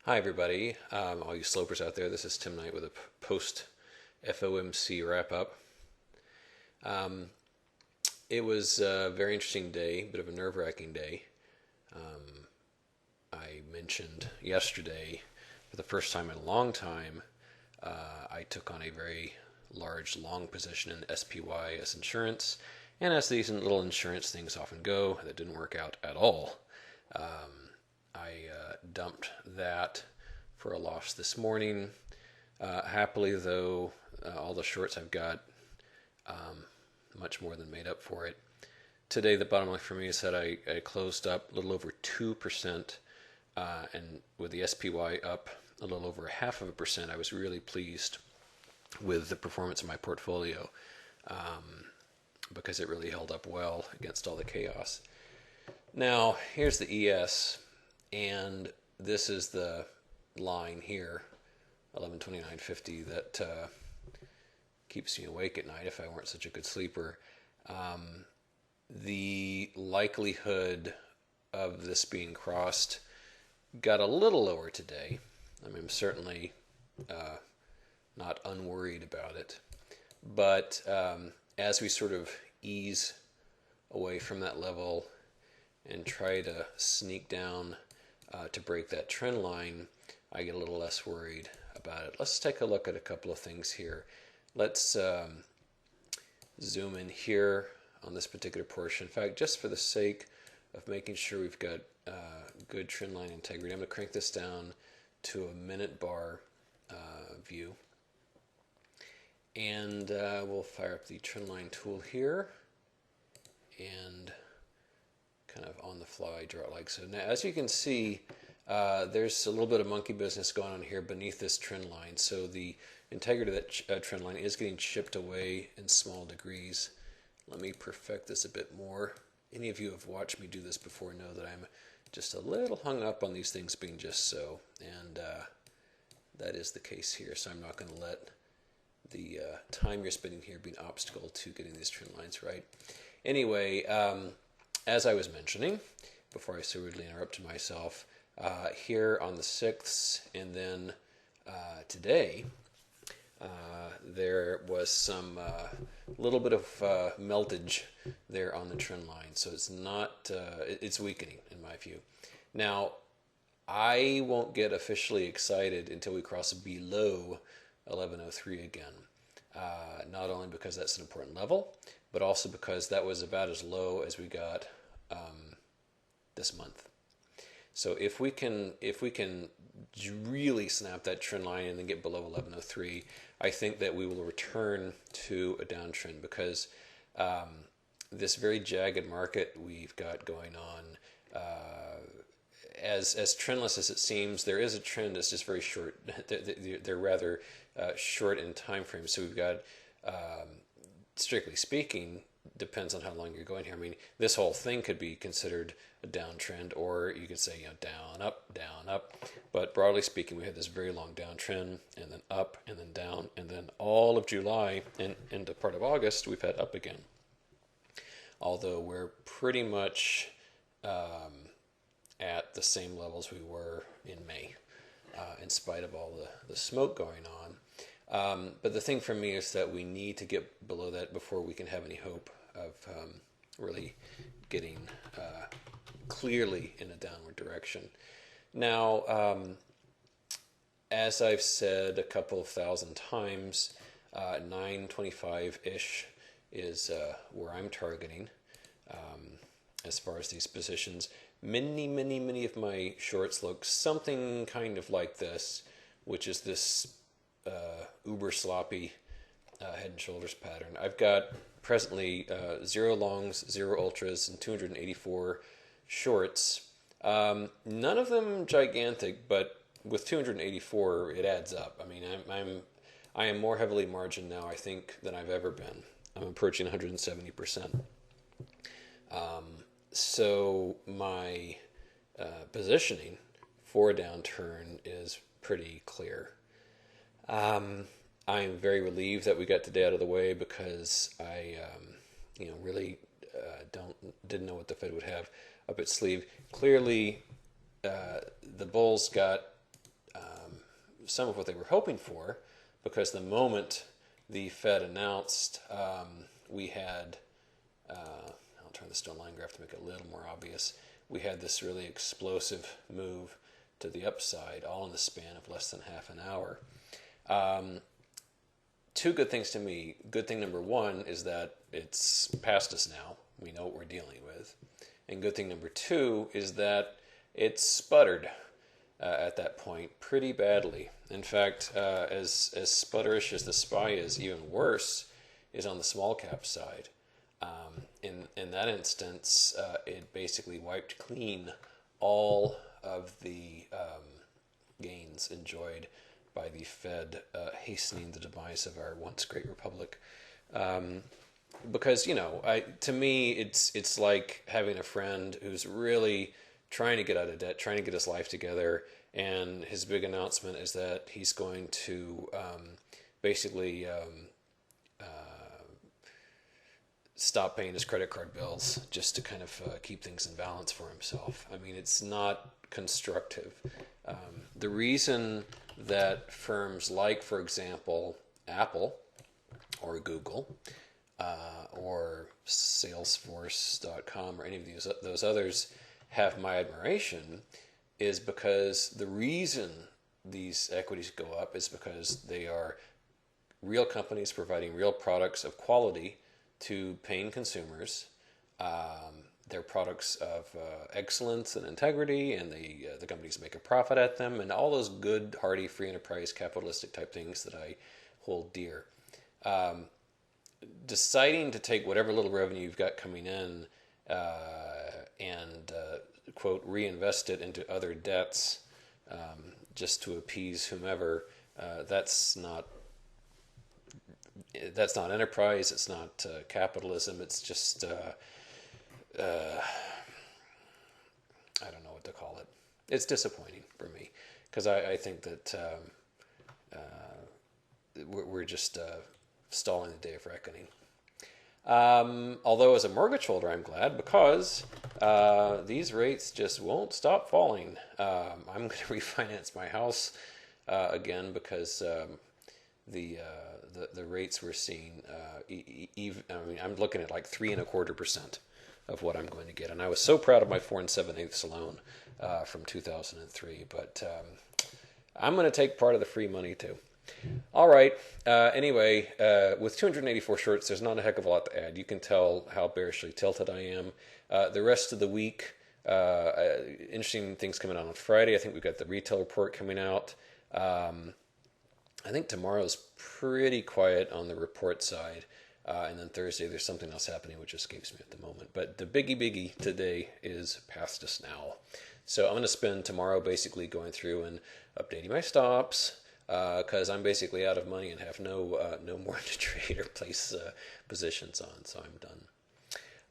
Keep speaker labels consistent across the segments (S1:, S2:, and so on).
S1: Hi, everybody. All you slopers out there, this is Tim Knight with a post FOMC wrap up. Um, it was a very interesting day, bit of a nerve wracking day. I mentioned yesterday, for the first time in a long time, I took on a very large long position in SPY as insurance. And as these little insurance things often go, that didn't work out at all. I dumped that for a loss this morning. Happily, though, all the shorts I've got much more than made up for it. Today, the bottom line for me is that I closed up a little over 2%, and with the SPY up a little over 0.5%, I was really pleased with the performance of my portfolio because it really held up well against all the chaos. Now, here's the ES, and this is the line here, 1129.50, that keeps me awake at night if I weren't such a good sleeper. The likelihood of this being crossed got a little lower today. I mean, I'm certainly not unworried about it. But as we sort of ease away from that level and try to sneak down to break that trend line, I get a little less worried about it. Let's take a look at a couple of things here. Let's zoom in here on this particular portion. In fact, just for the sake of making sure we've got good trend line integrity, I'm going to crank this down to a minute bar view. And we'll fire up the trend line tool here and kind of on the fly draw it like so. Now, as you can see, there's a little bit of monkey business going on here beneath this trend line. So the integrity of that trend line is getting chipped away in small degrees. Let me perfect this a bit more. Any of you who have watched me do this before know that I'm just a little hung up on these things being just so. And that is the case here. So I'm not going to let the time you're spending here be an obstacle to getting these trend lines right. Anyway, as I was mentioning, before I so rudely interrupted myself, here on the 6th and then today, there was some little bit of meltage there on the trend line. So it's not, it's weakening in my view. Now, I won't get officially excited until we cross below 1103 again. Not only because that's an important level, but also because that was about as low as we got this month. So if we can really snap that trend line and then get below 1103, I think that we will return to a downtrend because this very jagged market we've got going on, as trendless as it seems, there is a trend that's just very short. They're rather short in time frame. So we've got, strictly speaking, depends on how long you're going here. I mean, this whole thing could be considered a downtrend, or you could say, down, up. But broadly speaking, we had this very long downtrend, and then up, and then down, and then all of July and into part of August, we've had up again. Although we're pretty much at the same levels we were in May, in spite of all the smoke going on. But the thing for me is that we need to get below that before we can have any hope of really getting clearly in a downward direction. Now, as I've said a couple of thousand times, 925-ish is where I'm targeting as far as these positions. Many of my shorts look something kind of like this, which is this uber sloppy head and shoulders pattern. I've got presently 0 longs, 0 ultras, and 284 shorts. None of them gigantic, but with 284, it adds up. I mean, I am more heavily margined now, I think, than I've ever been. I'm approaching 170%. So my positioning for a downturn is pretty clear. I'm very relieved that we got today out of the way because I, really didn't know what the Fed would have up its sleeve. Clearly, the bulls got some of what they were hoping for, because the moment the Fed announced, we had, I'll turn this to a line graph to make it a little more obvious, we had this really explosive move to the upside, all in the span of less than half an hour. Two good things to me. Good thing number one is that it's past us now. We know what we're dealing with. And good thing number two is that it sputtered at that point pretty badly. In fact, as sputterish as the SPY is, even worse is on the small cap side. In that instance, it basically wiped clean all of the gains enjoyed by the Fed hastening the demise of our once great republic. Because, to me, it's like having a friend who's really trying to get out of debt, trying to get his life together, and his big announcement is that he's going to basically stop paying his credit card bills just to kind of keep things in balance for himself. I mean, it's not constructive. The reason that firms like, for example, Apple or Google or Salesforce.com or any of those others have my admiration is because the reason these equities go up is because they are real companies providing real products of quality to paying consumers. They're products of excellence and integrity, and the companies make a profit at them, and all those good, hearty, free enterprise, capitalistic type things that I hold dear. Deciding to take whatever little revenue you've got coming in and quote reinvest it into other debts just to appease whomever, that's not enterprise. It's not capitalism. It's just I don't know what to call it. It's disappointing for me because I think that we're just stalling the day of reckoning. Although as a mortgage holder, I'm glad because these rates just won't stop falling. I'm going to refinance my house again because the rates we're seeing, I'm looking at like 3.25% of what I'm going to get, and I was so proud of my 4 7/8 loan from 2003. But I'm going to take part of the free money too. All right. Anyway, with 284 shorts, there's not a heck of a lot to add. You can tell how bearishly tilted I am. The rest of the week, interesting things coming out on Friday. I think we've got the retail report coming out. I think tomorrow's pretty quiet on the report side. And then Thursday, there's something else happening which escapes me at the moment. But the biggie today is past us now. So I'm going to spend tomorrow basically going through and updating my stops because I'm basically out of money and have no more to trade or place positions on. So I'm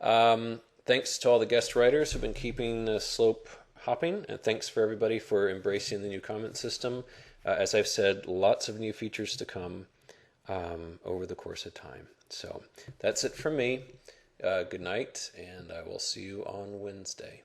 S1: done. Thanks to all the guest writers who've been keeping the slope hopping. And thanks for everybody for embracing the new comment system. As I've said, lots of new features to come over the course of time. So that's it from me. Good night, and I will see you on Wednesday.